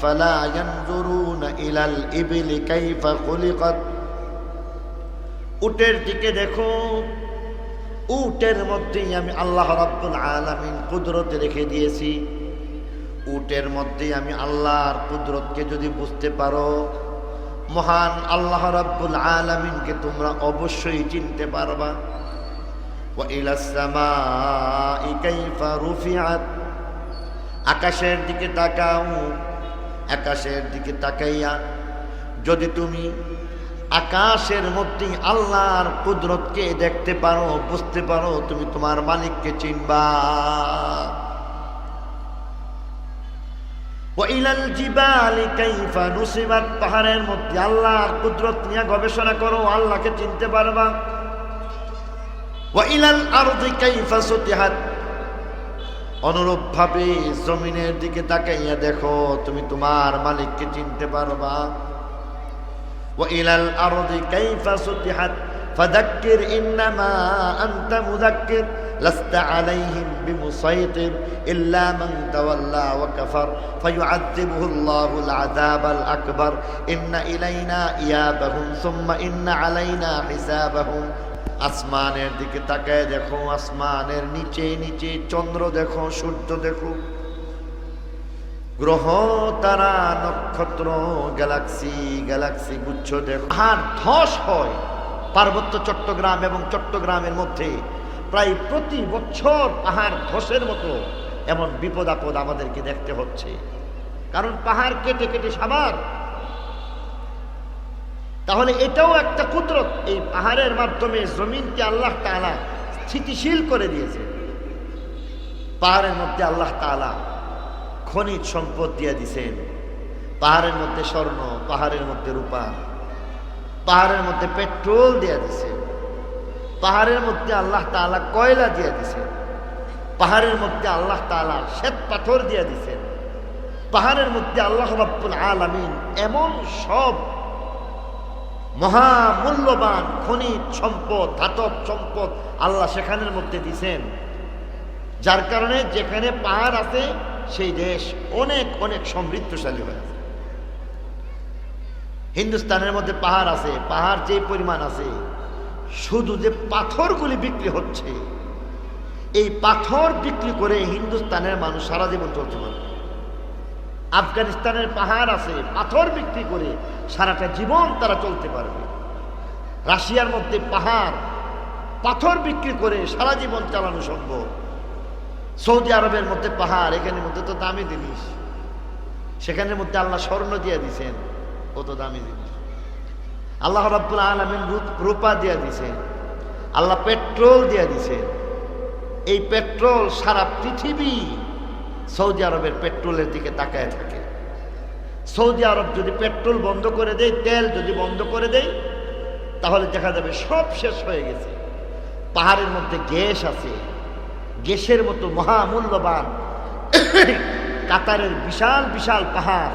আফালা ইয়ানজুরুনা ইলাল ইবলি কাইফা খুলিকাত। উটের দিকে দেখো, উটের মধ্যেই আমি আল্লাহ রাব্বুল আলামিন কুদরত রেখে দিয়েছি। উটের মধ্যেই আমি আল্লাহর কুদরতকে যদি বুঝতে পারো, মহান আল্লাহ রাব্বুল আলামিনকে তোমরা অবশ্যই চিনতে পারবা। ওয়া ইলাস সামাই কাইফা রুফিআত। আকাশের দিকে তাকাও, আকাশের দিকে তাকাইয়া যদি তুমি আকাশের মধ্যে আল্লাহর কুদরতকে দেখতে পারো, বুঝতে পারো, তুমি তোমার মালিককে চিনবা। ওয়া ইলাল জিবালি কাইফা নুসিবাত। পাহাড়ের মধ্যে আল্লাহর কুদরত নিয়ে গবেষণা করো, আল্লাহকে চিনতে পারবা। ওয়া ইলাল আরদি কাইফা সুতিহাত। অনুরূপভাবে জমিনের দিকে তাকাইয়া দেখো, তুমি তোমার মালিককে চিনতে পারবা। ওয়া ইলাল আরদি কাইফা সুতিহাত ফাযাক্কির ইন্নামা আনতা মুযাক্কির লাস্তা আলাইহিম বিমুসাইতির ইল্লা মান তাওয়াল্লা ওয়া কাফার ফায়ুআযযিবুহু আল্লাহুল আযাবাল আকবার ইন্না ইলাইনা ইয়াবাহুম সুম্মা ইন্না আলাইনা হিসাবাহুম। আসমানের দিকে তাকায় দেখো, আসমানের নিচে নিচে চন্দ্র দেখো, সূর্য দেখো, গ্রহ তারা, নক্ষত্র, গ্যালাক্সি গ্যালাক্সি গুচ্ছ দেখো। আর ধস হয় পার্বত্য চট্টগ্রাম এবং চট্টগ্রামের মধ্যে প্রায় প্রতি বছর পাহাড় ধসের মতো এমন বিপদ আপদ আমাদেরকে দেখতে হচ্ছে, কারণ পাহাড় কেটে কেটে সাবার। তাহলে এটাও একটা কুদরত। এই পাহাড়ের মাধ্যমে জমিনকে আল্লাহ তাআলা স্থিতিশীল করে দিয়েছে। পাহাড়ের মধ্যে আল্লাহ তাআলা খনিজ সম্পদ দিয়ে দিয়েছেন। পাহাড়ের মধ্যে স্বর্ণ, পাহাড়ের মধ্যে রূপা, পাহাড়ের মধ্যে পেট্রোল দিয়ে দিয়েছেন। পাহাড়ের মধ্যে আল্লাহ তাআলা কয়লা দিয়ে দিয়েছেন। পাহাড়ের মধ্যে আল্লাহ তাআলা শ্বেত পাথর দিয়ে দিয়েছেন। পাহাড়ের মধ্যে আল্লাহ রাব্বুল আলামিন এমন সব মহামূল্যবান খনিজ সম্পদ, ধাতব সম্পদ আল্লাহ সেখানের মধ্যে দিয়েছেন, যার কারণে যেখানে পাহাড় আছে সেই দেশ অনেক অনেক সমৃদ্ধশালী হয়েছে। হিন্দুস্তানের মধ্যে পাহাড় আছে, পাহাড় যে পরিমাণ আছে, শুধু যে পাথরগুলি বিক্রি হচ্ছে, এই পাথর বিক্রি করে হিন্দুস্তানের মানুষ সারা জীবন চলতে পারে। আফগানিস্তানের পাহাড় আছে, পাথর বিক্রি করে সারাটা জীবন তারা চলতে পারবে। রাশিয়ার মধ্যে পাহাড়, পাথর বিক্রি করে সারা জীবন চালানো সম্ভব। সৌদি আরবের মধ্যে পাহাড়, এখানের মধ্যে তো দামি জিনিস, সেখানের মধ্যে আল্লাহ স্বর্ণ দিয়ে দিয়েছেন, কত দামি জিনিস। আল্লাহ রাব্বুল আলামিন রূপা দিয়ে দিয়েছেন, আল্লাহ পেট্রোল দিয়ে দিয়েছেন। এই পেট্রোল সারা পৃথিবী সৌদি আরবের পেট্রোলের দিকে তাকায় থাকে। সৌদি আরব যদি পেট্রোল বন্ধ করে দেয়, তেল যদি বন্ধ করে দেয়, তাহলে দেখা যাবে সব শেষ হয়ে গেছে। পাহাড়ের মধ্যে গ্যাস আছে, গ্যাসের মতো মহামূল্যবান কাতারের বিশাল বিশাল পাহাড়,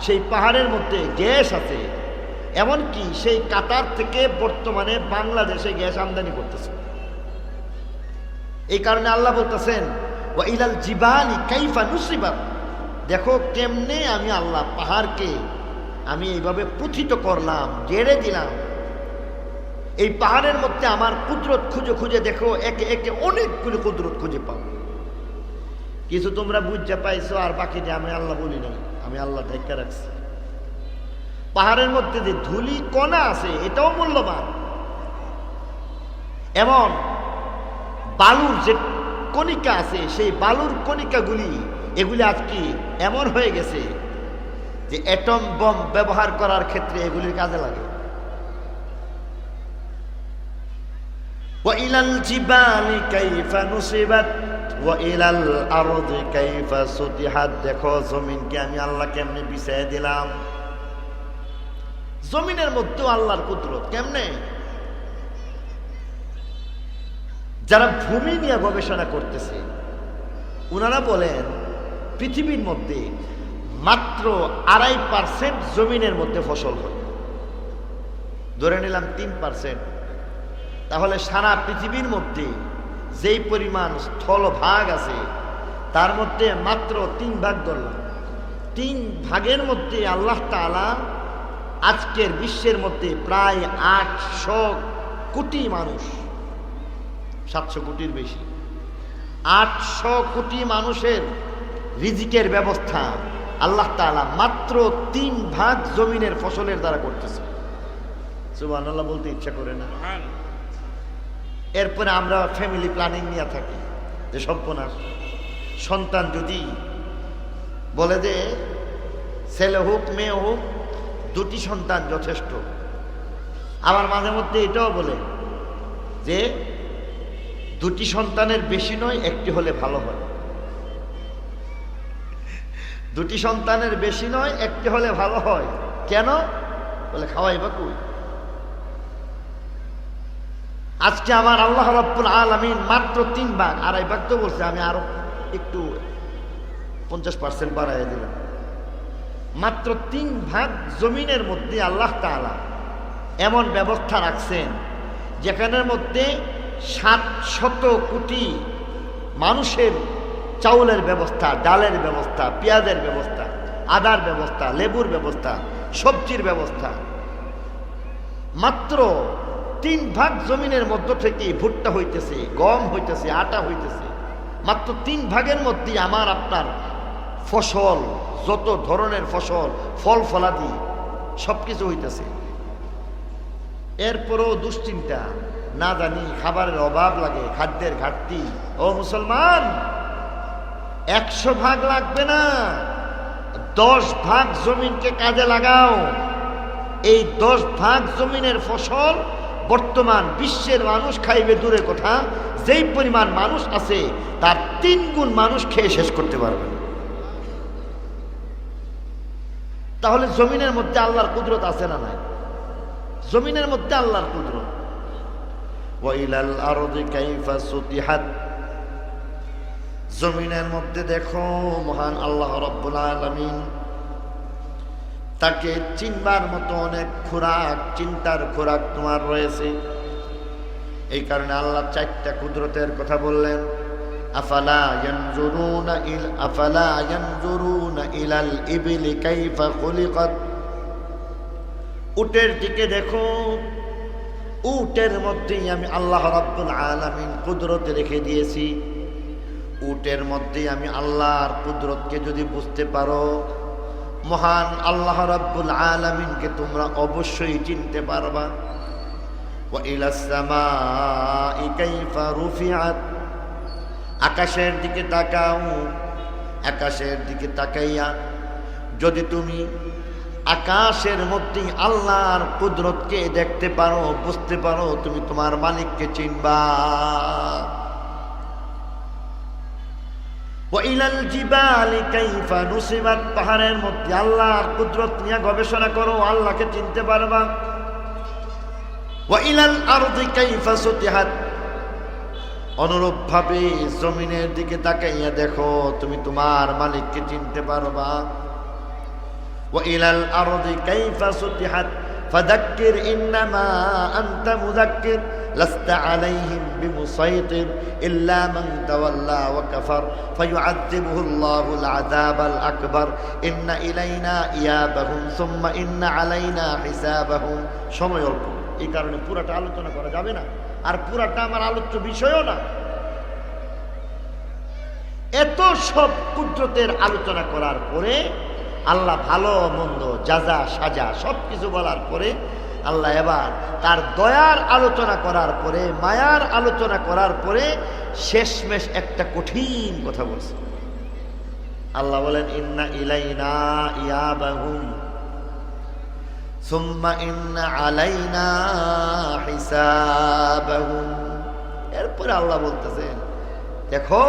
সেই পাহাড়ের মধ্যে গ্যাস আছে। এমনকি সেই কাতার থেকে বর্তমানে বাংলাদেশে গ্যাস আমদানি করতেছে। এই কারণে আল্লাহ বলতেছেন ওয়া ইলাল জিবালি কাইফা নুসিবাত। দেখো কেমনে আমি আল্লাহ পাহাড়কে আমি এইভাবে পুথিত করলাম, গেড়ে দিলাম। এই পাহাড়ের মধ্যে আমার কুদরত খুঁজে খুঁজে দেখো, একে একে অনেকগুলো কুদরত খুঁজে পাও। কিছু তোমরা বুঝতে পাইছো, আর বাকিটা আমি আল্লাহ বলি নাই, আমি আল্লাহ ঢেকে রাখছি। পাহাড়ের মধ্যে যে ধুলি কণা আছে, এটাও মূল্যবান। এমন বালুর যে কণিকা আছে, সেই বালুর কণিকাগুলি, এগুলি আজকে এমন হয়ে গেছে যে অ্যাটম বম ব্যবহার করার ক্ষেত্রে এগুলির কাজে লাগে। ওয়া ইলাল জিবালি কাইফা নুসিবাত ওয়া ইলাল আরদি কাইফা সুতিহাত। দেখো জমিনকে আমি আল্লাহ কেমনে বিছায় দিলাম। জমিনের মধ্যে আল্লাহর কুদরত কেমনে। যারা ভূমি নিয়ে গবেষণা করতেছে, ওনারা বলেন পৃথিবীর মধ্যে মাত্র 2.5% জমিনের মধ্যে ফসল হয়। ধরে নিলাম 3%, তাহলে সারা পৃথিবীর মধ্যে যেই পরিমাণ স্থলভাগ আছে তার মধ্যে মাত্র 3 ভাগ ধরলাম। তিন ভাগের মধ্যে আল্লাহ তাআলা আজকের বিশ্বের মধ্যে প্রায় 800 কোটি মানুষ, 700 কোটির বেশি, 800 কোটি মানুষের রিজিকের ব্যবস্থা আল্লাহ তাআলা মাত্র 3 ভাগ জমিনের ফসলের দ্বারা করতেছে। সুবহানাল্লাহ বলতে ইচ্ছা করে না? এরপরে আমরা ফ্যামিলি প্ল্যানিং নিয়ে থাকি যে সর্বনাশ, সন্তান যদি বলে যে ছেলে হোক মেয়ে হোক 2টি সন্তান যথেষ্ট। আবার মাঝে মধ্যে এটাও বলে যে 2টি সন্তানের বেশি নয়, 1টি হলে ভালো হয়। 2টি সন্তানের বেশি নয়, 1টি হলে ভালো হয়। কেন? বলে খাওয়াইবা কই? আজকে আমার আল্লাহ রাব্বুল আলামিন মাত্র 3 ভাগ, 2.5 ভাগ তো বলছে, আমি আরো একটু 50% বাড়াই দিলাম। মাত্র 3 ভাগ জমিনের মধ্যে আল্লাহ তাআলা এমন ব্যবস্থা রাখছেন যেখানের মধ্যে 700 কোটি মানুষের চাউলের ব্যবস্থা, ডালের ব্যবস্থা, পেঁয়াজের ব্যবস্থা, আদার ব্যবস্থা, লেবুর ব্যবস্থা, সবজির ব্যবস্থা। মাত্র 3 ভাগ জমিনের মধ্য থেকে ভুট্টা হইতেছে, গম হইতেছে, আটা হইতেছে। মাত্র 3 ভাগের মধ্যে আমার আপনার ফসল, যত ধরনের ফসল, ফল ফলাদি সবকিছু হইতেছে। এরপরও দুশ্চিন্তা, না জানি খাবারের অভাব লাগে, খাদ্যের ঘাটতি। ও মুসলমান, 100 ভাগ লাগবে না, 10 ভাগ জমিনকে কাজে লাগাও। এই 10 ভাগ জমিনের ফসল বর্তমান বিশ্বের মানুষ খাইবে দূরের কথা, যেই পরিমাণ মানুষ আছে তার 3 গুণ মানুষ খেয়ে শেষ করতে পারবে না। তাহলে জমিনের মধ্যে আল্লাহর কুদরত আছে না নাই? জমিনের মধ্যে আল্লাহর কুদরত। ওয়াইলাল আরদি কাইফা সুতিহাত, জমিনের মধ্যে দেখো মহান আল্লাহ রাব্বুল আলামিন, তাকে চিনবার মতো অনেক খোরাক, চিন্তার খোরাক তোমার রয়েছে। এই কারণে আল্লাহ 4টা কুদরতের কথা বললেন। আফালা ইয়ানজুরুনা ইলাল ইবলি কাইফা খুলিকাত, উটের দিকে দেখো, উটের মধ্যেই আমি আল্লাহ রাব্বুল আলামিন কুদরত রেখে দিয়েছি। উটের মধ্যেই আমি আল্লাহর কুদরতকে যদি বুঝতে পারো, মহান আল্লাহ রাব্বুল আলামিনকে তোমরা অবশ্যই চিনতে পারবা। ওয়া ইলাস সামাই কাইফা রুফিআত, আকাশের দিকে তাকাও, আকাশের দিকে তাকাইয়া যদি তুমি আকাশের মধ্যে আল্লাহর কুদরতকে দেখতে পারো, বুঝতে পারো, তুমি তোমার মালিককে চিনবা। ওয়াইলাল জিবালি কাইফা নুসিবাত, পাহাড়ের মধ্যে আল্লাহর কুদরত নিয়ে গবেষণা করো, আল্লাহকে চিনতে পারবা। ওয়াইলাল আরদি কাইফা সুতিহাত, অনুরূপ ভাবে জমিনের দিকে তাকাইয়া দেখো, তুমি তোমার মালিককে চিনতে পারবা। ওয়াইলাল আরদি কাইফা সুতিহাত ফাযাক্কির ইন্নামা আনতা মুযাক্কির লাস্তা আলাইহিম বিমুসাইতির ইল্লা মান তাওয়াল্লা ওয়া কাফার ফায়ুআযিবুহুল্লাহুল আযাবাল আকবার ইন্না ইলাইনা ইয়াবাহুম সুম্মা ইন্না আলাইনা হিসাবাহুম। সময় অল্প, এই কারণে পুরাটা আলোচনা করা যাবে না, আর পুরাটা আমার আলোচ্য বিষয়ও না। এত সব কুদরতের আলোচনা করার পরে আল্লাহ ভালো মন্দ, যাজা সাজা সব কিছু বলার পরে আল্লাহ এবার তার দয়ার আলোচনা করার পরে, মায়ার আলোচনা করার পরে শেষমেশ একটা কঠিন কথা বলছে। আল্লাহ বলেন ইন্না ইলাইনা ইয়াবাহুম সুম্মা ইন্না আলাইনা হিসাবাহুম। এরপরে আল্লাহ বলতেছেন দেখো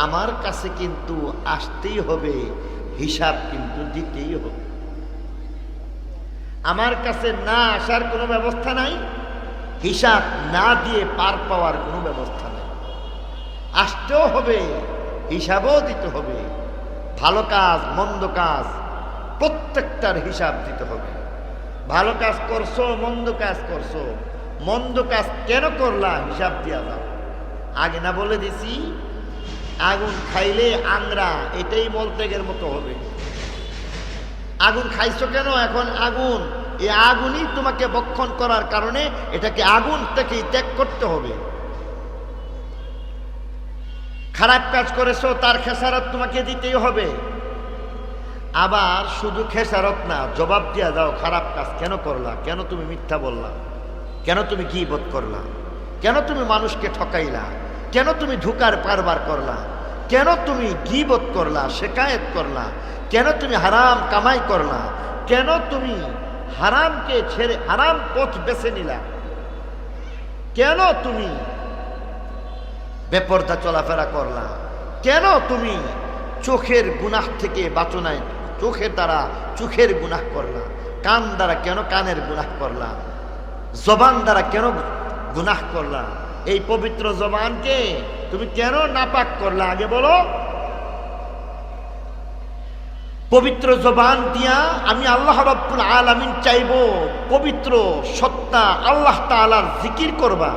আমার কাছে কিন্তু আসতেই হবে, হিসাব কিন্তু দিতেই হবে। আমার কাছে না আসার কোনো ব্যবস্থা নাই, হিসাব না দিয়ে পার পাওয়ার কোনো ব্যবস্থা নাই। আসতেও হবে, হিসাবও দিতে হবে। ভালো কাজ মন্দ কাজ প্রত্যেকটার হিসাব দিতে হবে। ভালো কাজ করছো, মন্দ কাজ করছো, মন্দ কাজ কেন করলা হিসাব দিয়া দাও। আগে না বলে দিছি আগুন খাইলে আংরা, এটাই মলত্যাগের মতো হবে। আগুন খাইছো কেন? এখন আগুন, এই আগুনই তোমাকে ভক্ষণ করার কারণে এটাকে আগুন থেকেই ত্যাগ করতে হবে। খারাপ কাজ করেছো, তার খেসারত তোমাকে দিতেই হবে। আবার শুধু খেসারত না, জবাব দিয়া দাও, খারাপ কাজ কেন করলা, কেন তুমি মিথ্যা বললা, কেন তুমি গীবত করলা, কেন তুমি মানুষকে ঠকাইলা, কেন তুমি ধোঁকার কারবার করলা, কেন তুমি গীবত করলা, শিকায়েত করলা, কেন তুমি হারাম কামাই করলা, কেন তুমি হারামকে ছেড়ে হারাম পথ বেছে নিলা, কেন তুমি বেপরদা চলাফেরা করলা, কেন তুমি চোখের গুনাহ থেকে বাঁচো নাই, চোখের দ্বারা চোখের গুনাহ করলা, কান দ্বারা কেন কানের গুনাহ করলা, জবান দ্বারা কেন গুনাহ করলা, এই পবিত্র জবানকে তুমি কেন নাপাক করলা? আগে বলো। পবিত্র জবান দিয়া আমি আল্লাহ রাব্বুল আলামিন চাইব পবিত্র সত্তা আল্লাহ তাআলার জিকির করবা।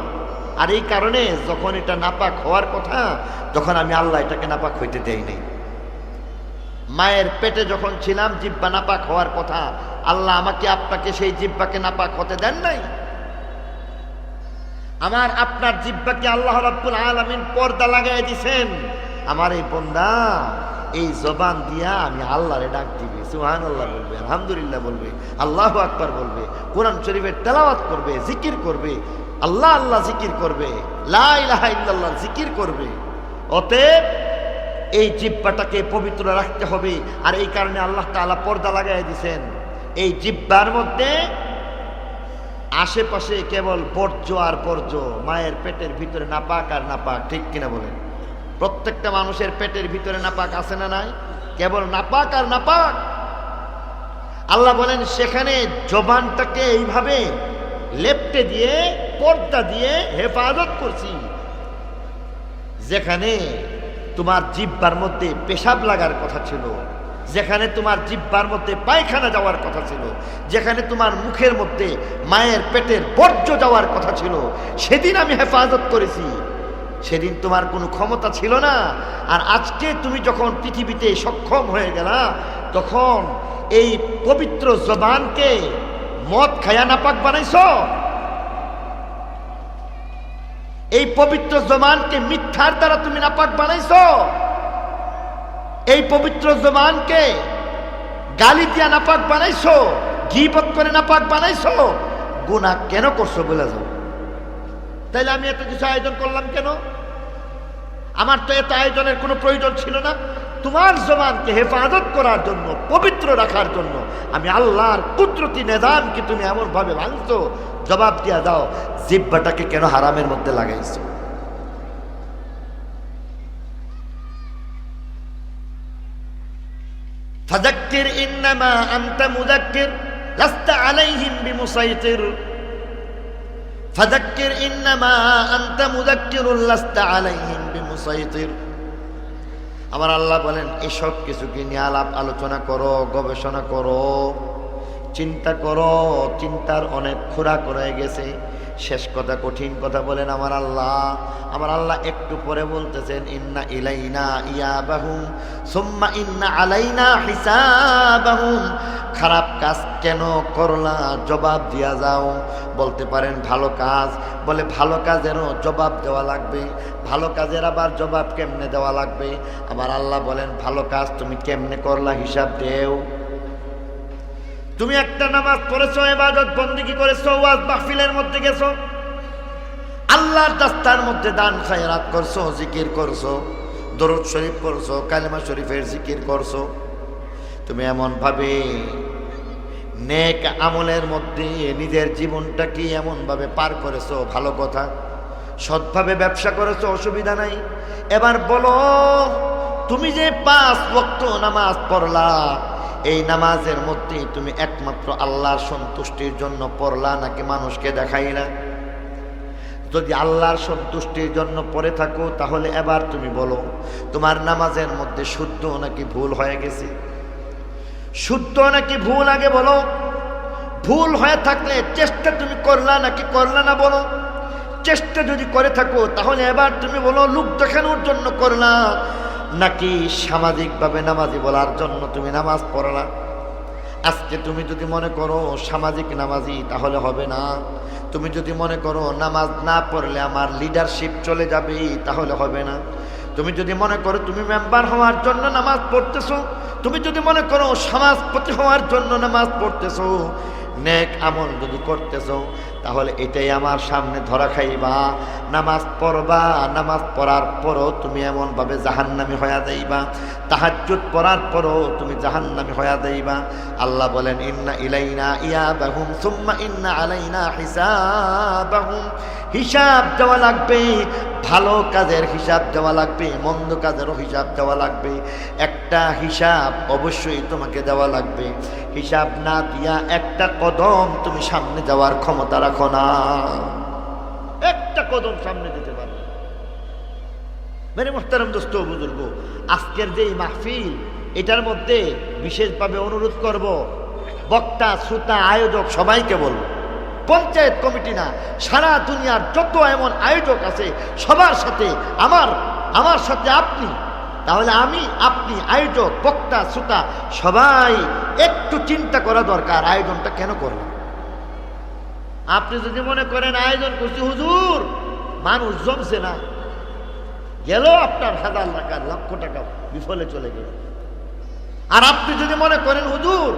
আর এই কারণে যখন এটা নাপাক হওয়ার কথা, যখন আমি আল্লাহ এটাকে নাপাক হইতে দেই নাই। মায়ের পেটে যখন ছিলাম জিহ্বা নাপাক হওয়ার কথা, আল্লাহ আমাকে আপনাকে সেই জিহ্বাকে নাপাক হতে দেন নাই। আমার আপনার জিহ্বাকে আল্লাহ রাব্বুল আলামিন পর্দা লাগাই দিছেন। আমার এই বান্দা এই জবান দিয়া আমি আল্লাহরে ডাক দিবে, সুবহানাল্লাহ বলবে, আলহামদুলিল্লাহ বলবে, আল্লাহু আকবার বলবে, কোরআন শরীফের তেলাওয়াত করবে, জিকির করবে, আল্লাহ আল্লাহ জিকির করবে, লা ইলাহা ইল্লাল্লাহ জিকির করবে। অতএব এই জিহ্বাটাকে পবিত্র রাখতে হবে। আর এই কারণে আল্লাহ তাআলা পর্দা লাগাই দিয়েছেন। এই জিহ্বার মধ্যে আশেপাশে কেবল বর্জ্য আর বর্জ্য, মায়ের পেটের ভিতরে নাপাক আর নাপাক, ঠিক কিনা বলেন? প্রত্যেকটা মানুষের পেটের ভিতরে নাপাক আছে না নাই? কেবল নাপাক আর নাপাক। আল্লাহ বলেন সেখানে জবানটাকে এইভাবে লেপটে দিয়ে পর্দা দিয়ে হেফাজত করছি। যেখানে তোমার জিহ্বার মধ্যে পেশাব লাগার কথা ছিল, যেখানে তোমার জিহ্বার মধ্যে পায়খানা যাওয়ার কথা ছিল, যেখানে তোমার মুখের মধ্যে মায়ের পেটের বর্জ্য যাওয়ার কথা ছিল, সেদিন আমি হেফাজত করেছি। সেদিন তোমার কোনো ক্ষমতা ছিল না। আর আজকে তুমি যখন পৃথিবীতে সক্ষম হয়ে গেলা, তখন এই পবিত্র জবানকে মদ খায়া নাপাক বানাইছ। এই পবিত্র জবানকে মিথ্যার দ্বারা তুমি নাপাক বানাইছ। এই পবিত্র জবানকে গালি দিয়া নাপাক বানাইছ, গীবত করে নাপাক বানাইছ। গুনাহ কেন করছো বলে যাও। তাইলে আমি এত কিছু আয়োজন করলাম কেন? আমার তো এত আয়োজনের কোনো প্রয়োজন ছিল না। তোমার জবানকে হেফাজত করার জন্য, পবিত্র রাখার জন্য আমি আল্লাহর কুদরতি নিজামকে তুমি এমন ভাবে ভাঙছো। জবাব দিয়া দাও, জিহ্বাটাকে কেন হারামের মধ্যে লাগাইছো? ফাযাক্কির ইন্নামা আনতা মুযাক্কির লাস্তা আলাইহিম বিমুসাইতির। ফাযাক্কির ইন্নামা আনতা মুযাক্কিরুন লাস্তা আলাইহিম বিমুসাইতির। আমার আল্লাহ বলেন এসব কিছুকে নিয়ে আলাপ আলোচনা করো, গবেষণা করো, চিন্তা করো। চিন্তার অনেক খোরাক হয়ে গেছে। শেষ কথা, কঠিন কথা বলেন আমার আল্লাহ। আমার আল্লাহ একটু পরে বলতেছেন ইন্না ইলাইনা ইয়াবাহুম সুম্মা ইন্না আলাইনা হিসাবাহুম। খারাপ কাজ কেন করলা, জবাব দিয়া যাও। বলতে পারেন ভালো কাজ, বলে ভালো কাজেরও জবাব দেওয়া লাগবে। ভালো কাজের আবার জবাব কেমনে দেওয়া লাগবে? আমার আল্লাহ বলেন ভালো কাজ তুমি কেমনে করলা হিসাব দেও। তুমি একটা নামাজ পড়েছো, ইবাদত বন্দেগী করেছো, ওয়াজ মাহফিলের মধ্যে গেছো, আল্লাহর রাস্তার মধ্যে দান খায়রাত করছো, জিকির করছো, দরুদ শরীফ পড়ছো, কালিমা শরীফের জিকির করছো। তুমি এমন ভাবে নেক আমলের মধ্যে নিজের জীবনটাকে এমন ভাবে পার করেছো, ভালো কথা। সৎভাবে ব্যবসা করেছো, অসুবিধা নাই। এবার বলো, তুমি যে 5 ওয়াক্ত নামাজ পড়লা, এই নামাজের মধ্যে তুমি একমাত্র আল্লাহর সন্তুষ্টির জন্য পড়লা নাকি মানুষকে দেখাইলা? যদি আল্লাহর সন্তুষ্টির জন্য পড়ে থাকো, তাহলে এবার তুমি বলো তোমার নামাজের মধ্যে শুদ্ধ নাকি ভুল হয়ে গেছে? শুদ্ধ নাকি ভুল আগে বলো। ভুল হয়ে থাকলে চেষ্টা তুমি করলা নাকি করলা না বলো। চেষ্টা যদি করে থাকো, তাহলে এবার তুমি বলো লোক দেখানোর জন্য করলা নাকি সামাজিকভাবে নামাজি বলার জন্য তুমি নামাজ পড়লা। আজকে তুমি যদি মনে করো সামাজিক নামাজি, তাহলে হবে না। তুমি যদি মনে করো নামাজ না পড়লে আমার লিডারশিপ চলে যাবে, তাহলে হবে না। তুমি যদি মনে করো তুমি মেম্বার হওয়ার জন্য নামাজ পড়তেছো, তুমি যদি মনে করো সমাজপতি হওয়ার জন্য নামাজ পড়তেছো, নেক আমল যদি করতেছো, তাহলে এটাই আমার সামনে ধরা খাইবা। নামাজ পড়বা, নামাজ পড়ার পরও তুমি এমনভাবে জাহান্নামী হইয়া যাইবা, তাহাজ্জুদ পড়ার পরও তুমি জাহান্নামী হইয়া যাইবা। আল্লাহ বলেন ইন্না ইলাইনা ইয়াবাহুম সুম্মা ইন্না আলাইনা হিসাবাহুম। হিসাব দেওয়া লাগবে, ভালো কাজের হিসাব দেওয়া লাগবে, মন্দ কাজেরও হিসাব দেওয়া লাগবে। একটা হিসাব অবশ্যই তোমাকে দেওয়া লাগবে। হিসাব না দিয়া একটা কদম তুমি সামনে যাওয়ার ক্ষমতা রাখো না। একটা কদম সামনে দিতে পারো। মেরে মোহতারাম দোস্ত বুজুর্গ, আজকের যে মাহফিল, এটার মধ্যে বিশেষভাবে অনুরোধ করব, বক্তা শ্রোতা আয়োজক সবাইকে বলবো, পঞ্চায়েত কমিটি না, সারা দুনিয়ার যত এমন আয়োজক আছে সবার সাথে আমার সাথে আপনি, তাহলে আমি আপনি আয়োজক বক্তা শ্রোতা সবাই একটু চিন্তা করা দরকার আয়োজনটা কেন করলাম। আপনি যদি মনে করেন আয়োজন করছি হুজুর মানুষ জমছে না, গেল আপনার হাজার টাকা লক্ষ টাকা বিফলে চলে গেল। আর আপনি যদি মনে করেন হুজুর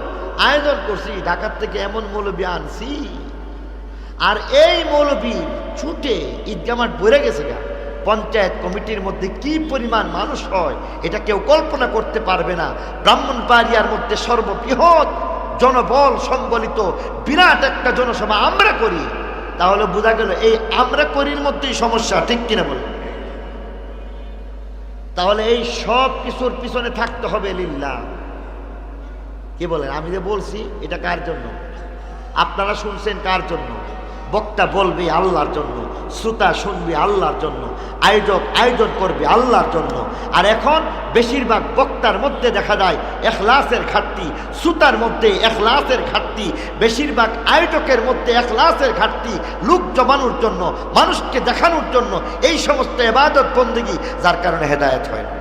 আয়োজন করছি ঢাকার থেকে এমন মৌলবী আনছি, আর এই মৌলবী ছুটে ঈদগাহ মাঠ ভরে গেছে গা, পঞ্চায়েত কমিটির মধ্যে কি পরিমাণ মানুষ হয় এটা কেউ কল্পনা করতে পারবে না। ব্রাহ্মণবাড়িয়ার মধ্যে সর্ববৃহৎ জনবল সংবলিত বিরাট একটা জনসভা আমরা করি, তাহলে বোঝা গেল এই আমরা করির মধ্যেই সমস্যা, ঠিক কিনা বলেন? তাহলে এই সব কিছুর পিছনে থাকতে হবে লিল্লাহ। কি বলেন? আমি যে বলছি এটা কার জন্য? আপনারা শুনছেন কার জন্য? বক্তা বলবে আল্লাহর জন্য, শ্রোতা শুনবে আল্লাহর জন্য, আয়োজক আয়োজন করবে আল্লাহর জন্য। আর এখন বেশিরভাগ বক্তার মধ্যে দেখা যায় এখলাসের ঘাটতি, শ্রোতার মধ্যে এখলাসের ঘাটতি, বেশিরভাগ আয়োজকের মধ্যে এখলাসের ঘাটতি। লোক জমানোর জন্য, মানুষকে দেখানোর জন্য এই সমস্ত ইবাদত বন্দেগী, যার কারণে হেদায়েত হয় না।